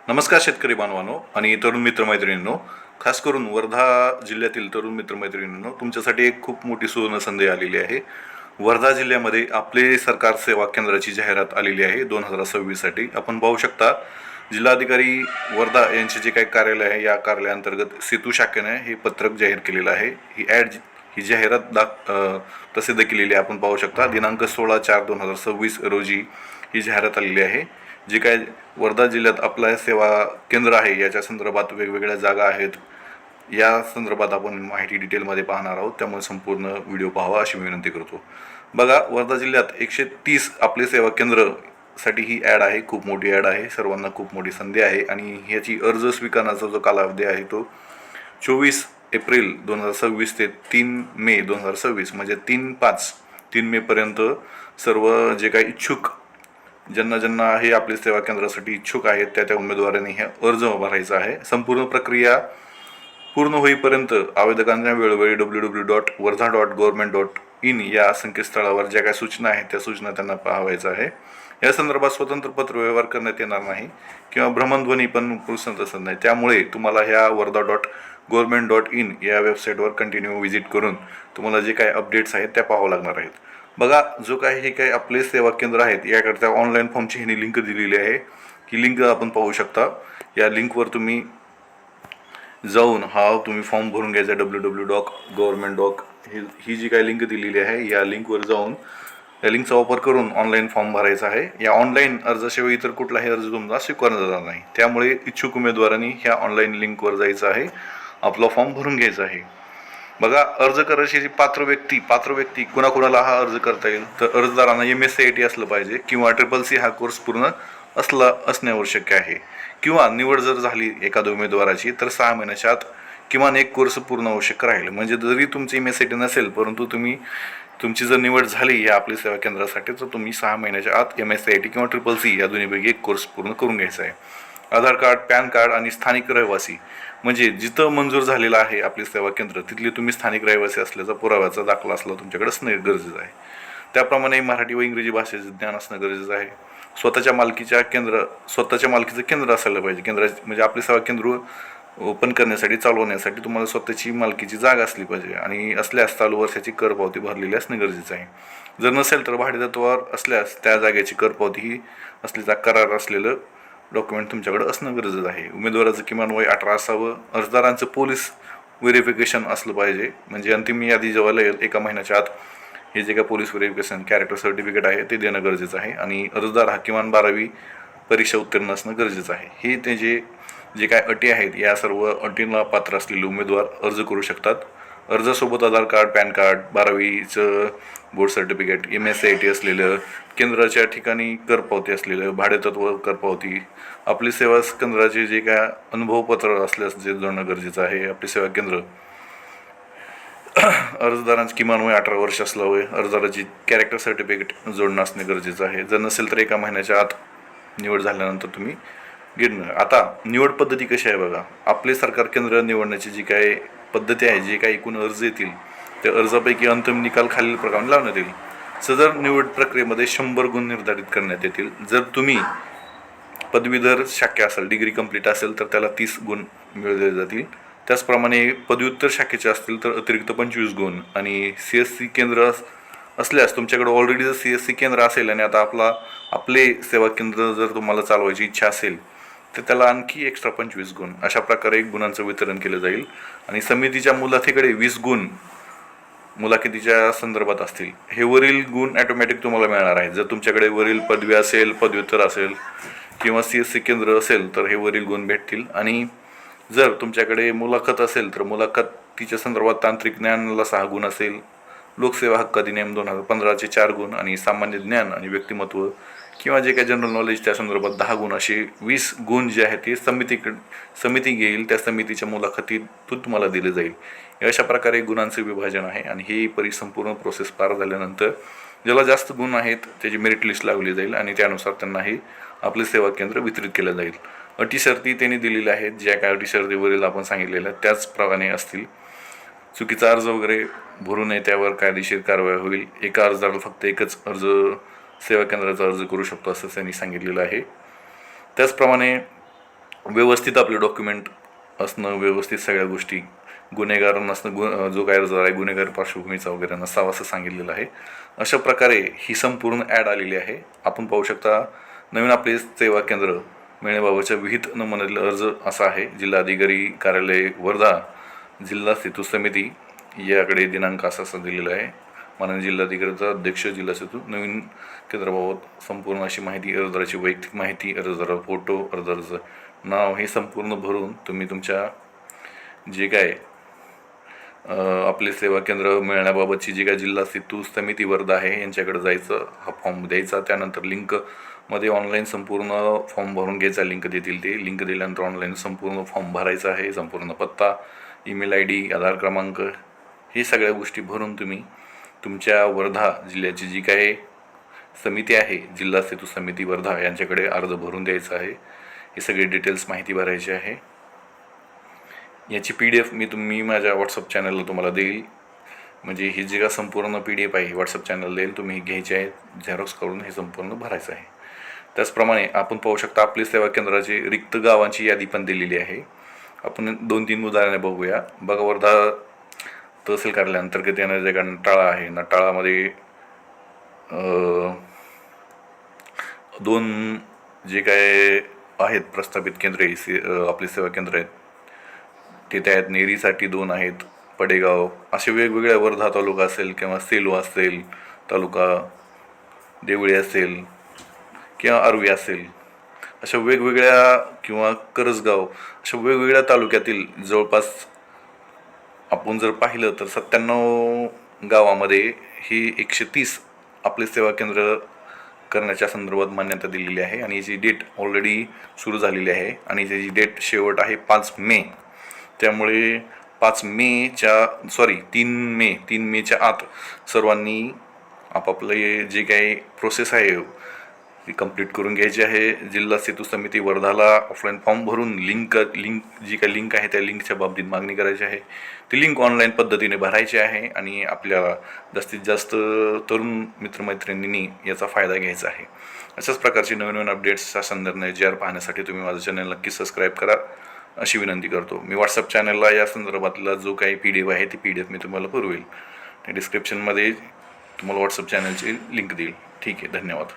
नमस्कार शेतकरी बांधवांनो आणि तरुण मित्रमैत्रिणींनो. खास करून वर्धा जिल्ह्यातील तरुण मित्रमैत्रिणींनो, तुमच्यासाठी एक खूप मोठी सुवर्ण संधी आलेली आहे. वर्धा जिल्ह्यामध्ये आपले सरकार सेवा केंद्राची जाहिरात आलेली आहे 2026 साठी. आपण पाहू शकता जिल्हाधिकारी वर्धा यांचे जे काही कार्यालय आहे, या कार्यालयाअंतर्गत सेतू शाखेने हे पत्रक जाहीर केलेलं आहे. ही जाहिरात प्रसिद्ध केलेली आहे. आपण पाहू शकता दिनांक 16/4/2026 रोजी ही जाहिरात आलेली आहे. जे काय वर्धा जिल्ह्यात आपला सेवा केंद्र आहे याच्या संदर्भात वेगवेगळ्या जागा आहेत, या संदर्भात आपण माहिती डिटेलमध्ये पाहणार आहोत. त्यामुळे संपूर्ण व्हिडिओ पाहावा अशी विनंती करतो. बघा, वर्धा जिल्ह्यात 130 आपले सेवा केंद्र साठी ही ॲड आहे. खूप मोठी ॲड आहे, सर्वांना खूप मोठी संधी आहे. आणि ह्याची अर्ज स्वीकारण्याचा जो कालावधी आहे तो 24 एप्रिल 2026 ते 3 मे 2026, म्हणजे 3 मे पर्यंत सर्व जे काही इच्छुक ज्यांना हे आपले सेवा केंद्रासाठी इच्छुक आहेत त्या उमेदवारांनी हे अर्ज भरायचा आहे. संपूर्ण प्रक्रिया पूर्ण होईपर्यंत आवेदकांना वेळोवेळी www.वर्धा.government.in या संकेतस्थळावर ज्या काही सूचना आहेत त्या सूचना त्यांना पाहावायचं आहे. या संदर्भात स्वतंत्र पत्रव्यवहार करण्यात येणार नाही किंवा भ्रमणध्वनी पण तसंच नाही. त्यामुळे तुम्हाला ह्या वर्धा.government.in या वेबसाईटवर कंटिन्यू व्हिजिट करून तुम्हाला जे काही अपडेट्स आहेत त्या पाहावं लागणार आहेत. बघा, जो काही हे काही आपले सेवा केंद्र आहेत याकरता ऑनलाईन फॉर्मची ह्यांनी लिंक दिलेली आहे. ही लिंक आपण पाहू शकता. या लिंकवर तुम्ही जाऊन तुम्ही फॉर्म भरून घ्यायचा. www.government. ही जी काही लिंक दिलेली आहे या लिंकवर जाऊन या लिंकचा वापर करून ऑनलाईन फॉर्म भरायचा आहे. या ऑनलाईन अर्जाशिवाय इतर कुठलाही अर्ज तुम्हाला स्वीकारला जाणार नाही. त्यामुळे इच्छुक उमेदवारांनी ह्या ऑनलाईन लिंकवर जायचं आहे, आपला फॉर्म भरून घ्यायचा आहे. बघा, अर्ज करायची पात्र व्यक्ती कुणाकुणाला हा अर्ज करता येईल, तर अर्जदारांना MSCIT असलं पाहिजे किंवा CCC हा कोर्स पूर्ण असणे आवश्यक आहे. किंवा निवड जर झाली एखाद्या उमेदवाराची तर 6 महिन्याच्या आत किमान एक कोर्स पूर्ण आवश्यक राहील. म्हणजे जरी तुमची MSCIT नसेल परंतु तुमची जर निवड झाली या आपल्या सेवा केंद्रासाठी तर तुम्ही 6 महिन्याच्या आत MSCIT किंवा CCC या दोन्हीपैकी एक कोर्स पूर्ण करून घ्यायचा आहे. आधार कार्ड, पॅन कार्ड आणि स्थानिक रहिवासी, म्हणजे जिथं मंजूर झालेलं आहे आपले सेवा केंद्र तिथले तुम्ही स्थानिक रहिवासी असल्याचा पुराव्याचा दाखला असला तुमच्याकडे असणं गरजेचं आहे. त्याप्रमाणे मराठी व इंग्रजी भाषेचे ज्ञान असणं गरजेचं आहे. स्वतःच्या मालकीचं केंद्र असायला पाहिजे. म्हणजे आपले सेवा केंद्र ओपन करण्यासाठी, चालवण्यासाठी तुम्हाला स्वतःची मालकीची जागा असली पाहिजे आणि असल्यास चालू वर्षाची कर पावती भरलेली असणं गरजेचं आहे. जर नसेल तर भाडेतत्वावर असल्यास त्या जागेची कर पावती ही असल्याचा करार असलेलं डॉक्युमेंट तुमच्याकडे असणं गरजेचं आहे. उमेदवाराचं किमान वय 18 असावं. अर्जदारांचं पोलीस व्हेरिफिकेशन असलं पाहिजे. म्हणजे अंतिम यादी जेव्हा येईल 1 महिन्याच्या आत हे जे काय पोलीस व्हेरिफिकेशन कॅरेक्टर सर्टिफिकेट आहे ते देणं गरजेचं आहे. आणि अर्जदार हा किमान 12वी परीक्षा उत्तीर्ण असणं गरजेचं आहे. हे ते जे काय अटी आहेत या सर्व अटींना पात्र असलेले उमेदवार अर्ज करू शकतात. अर्जासोबत आधार कार्ड, पॅन कार्ड, 12वीचं बोर्ड सर्टिफिकेट, MSCIT असलेलं, केंद्राच्या ठिकाणी करपावती असलेलं, भाडेतत्व करपावती, आपली सेवा केंद्राचे जे काय अनुभवपत्र असल्यास जे जोडणं गरजेचं आहे. आपली सेवा केंद्र अर्जदारांचे किमान वय 18 वर्ष असलं, अर्जदाराची कॅरेक्टर सर्टिफिकेट जोडणं असणे गरजेचं आहे. जर नसेल तर 1 महिन्याच्या आत निवड झाल्यानंतर तुम्ही घेणं. आता निवड पद्धती कशी आहे बघा. आपले सरकार केंद्र निवडण्याची जी काही पद्धती आहे, जे काही एकूण अर्ज येतील त्या अर्जापैकी अंतिम निकाल खालील प्रकारे लावण्यात येईल. सदर निवड प्रक्रियेमध्ये 100 गुण निर्धारित करण्यात येतील. जर तुम्ही पदवीधर शाखा असेल, डिग्री कंप्लीट असेल तर त्याला 30 गुण मिळवले जातील. त्याचप्रमाणे पदव्युत्तर शाखेचे असतील तर अतिरिक्त 25 गुण. आणि CSC केंद्र असल्यास तुमच्याकडे ऑलरेडी जर CSC केंद्र असेल आणि आता आपले सेवा केंद्र जर तुम्हाला चालवायची इच्छा असेल तर त्याला आणखी एक्स्ट्रा 25 गुण. अशा प्रकारे गुणांचं वितरण केलं जाईल. आणि समितीच्या मुलाखतीकडे 20 गुण मुलाखतीच्या संदर्भात असतील. हे वरील गुण ऑटोमॅटिक तुम्हाला मिळणार आहे. जर तुमच्याकडे वरील पदवी असेल, पदव्युत्तर असेल किंवा CSC केंद्र असेल तर हे वरील गुण भेटतील. आणि जर तुमच्याकडे मुलाखत असेल तर मुलाखतीच्या संदर्भात तांत्रिक ज्ञानाला 6 गुण असेल. लोकसेवा हक्क अधिनियम 2015चे 4 गुण आणि सामान्य ज्ञान आणि व्यक्तिमत्व किंवा जे काही जनरल नॉलेज त्या संदर्भात 10 गुण, असे 20 गुण जे आहेत ते समिती घेईल. त्या समितीच्या मुलाखतीतून तुम्हाला दिले जाईल. अशा प्रकारे गुणांचे विभाजन आहे. आणि ही संपूर्ण प्रोसेस पार झाल्यानंतर ज्याला जास्त गुण आहेत त्याची मेरिट लिस्ट लावली जाईल आणि त्यानुसार त्यांना हे आपले सेवा केंद्र वितरित केलं जाईल. अटी शर्ती त्यांनी दिलेल्या आहेत. ज्या काही अटी शर्तीवरील आपण सांगितलेल्या त्याचप्रमाणे असतील. चुकीचा अर्ज वगैरे भरू नये, त्यावर कायदेशीर कारवाई होईल. एका अर्जदाराला फक्त एकच सेवा केंद्राचा अर्ज करू शकतो असं त्यांनी सांगितलेलं आहे. त्याचप्रमाणे व्यवस्थित आपले डॉक्युमेंट असणं, व्यवस्थित सगळ्या गोष्टी, गुन्हेगार नसणं, जो काय अर्जदार आहे गुन्हेगार पार्श्वभूमीचा वगैरे नसावा असं सांगितलेलं आहे. अशा प्रकारे ही संपूर्ण ॲड आलेली आहे. आपण पाहू शकता नवीन आपले सेवा केंद्र मिळण्याबाबतच्या विहित नमुन्यातील अर्ज असा आहे. जिल्हाधिकारी कार्यालय वर्धा, जिल्हा सेतू समिती याकडे दिनांक असा दिलेला आहे. माननीय जिल्हाधिकाऱ्याचा अध्यक्ष, जिल्हा सेतू नवीन केंद्राबाबत संपूर्ण अशी माहिती, अर्जदाराची वैयक्तिक माहिती, अर्जदाराचा फोटो, अर्जदाराचं नाव हे संपूर्ण भरून तुम्ही तुमच्या जे काय आपले सेवा केंद्र मिळण्याबाबतची जी काय जिल्हा सेतू समिती वर्धा आहे यांच्याकडे जायचं, हा फॉर्म द्यायचा. त्यानंतर लिंकमध्ये ऑनलाईन संपूर्ण फॉर्म भरून घ्यायचा. लिंक देतील ते, लिंक दिल्यानंतर ऑनलाईन संपूर्ण फॉर्म भरायचा आहे. संपूर्ण पत्ता, ईमेल ID, आधार क्रमांक हे सगळ्या गोष्टी भरून तुम्ही तुमच्या वर्धा जिल्ह्याची जी काय समिती आहे, जिल्हा सेतू समिती वर्धा यांच्याकडे अर्ज भरून द्यायचा आहे. हे सगळे डिटेल्स माहिती भरायची आहे. याची PDF मी माझ्या व्हॉट्सअप चॅनलला तुम्हाला देईल. म्हणजे ही जी का संपूर्ण PDF आहे व्हॉट्सअप चॅनल देईल, तुम्ही घ्यायची आहे, झेरॉक्स करून हे संपूर्ण भरायचं आहे. त्याचप्रमाणे आपण पाहू शकता आपली सेवा केंद्राची रिक्त गावांची यादी पण दिलेली आहे. आपण 2-3 उदाहरणे बघूया. बघा, वर्धा तहसील कार्यालयाअंतर्गत येणारे जे का नटाळा आहे, नटाळामध्ये 2 जे काय आहेत प्रस्थापित केंद्रे, आपली सेवा केंद्र आहेत ते त्यात नेरीसाठी 2 आहेत, पडेगाव, असे वेगवेगळ्या वर्धा तालुका असेल किंवा सेलू असेल तालुका, देवळी असेल किंवा आर्वी असेल, अशा वेगवेगळ्या, किंवा करसगाव, अशा वेगवेगळ्या तालुक्यातील जवळपास आपण जर पाहिलं तर 97 गावामध्ये ही 130 आपले सेवा केंद्र करण्याच्या संदर्भात मान्यता दिलेली आहे. आणि याची डेट ऑलरेडी सुरू झालेली आहे आणि त्याची डेट शेवट आहे 5 मे. त्यामुळे 3 मेच्या आत सर्वांनी आपापले जे काही प्रोसेस आहे ती कंप्लीट करून घ्यायची आहे. जिल्हा सेतू समिती वर्धाला ऑफलाईन फॉर्म भरून लिंक जी काही लिंक आहे त्या लिंकच्या बाबतीत मागणी करायची आहे. ती लिंक ऑनलाईन पद्धतीने भरायची आहे आणि आपल्याला जास्तीत जास्त तरुण मित्रमैत्रिणींनी याचा फायदा घ्यायचा आहे. अशाच प्रकारचे नवीन अपडेट्सच्या संदर्भात पाहण्यासाठी तुम्ही माझं चॅनल नक्की सबस्क्राईब करा अशी विनंती करतो. मी व्हॉट्सअप चॅनलला या संदर्भातला जो काही PDF आहे ती PDF मी तुम्हाला पुरवेल. डिस्क्रिप्शनमध्ये तुम्हाला व्हॉट्सअप चॅनलची लिंक देईल. ठीक आहे, धन्यवाद.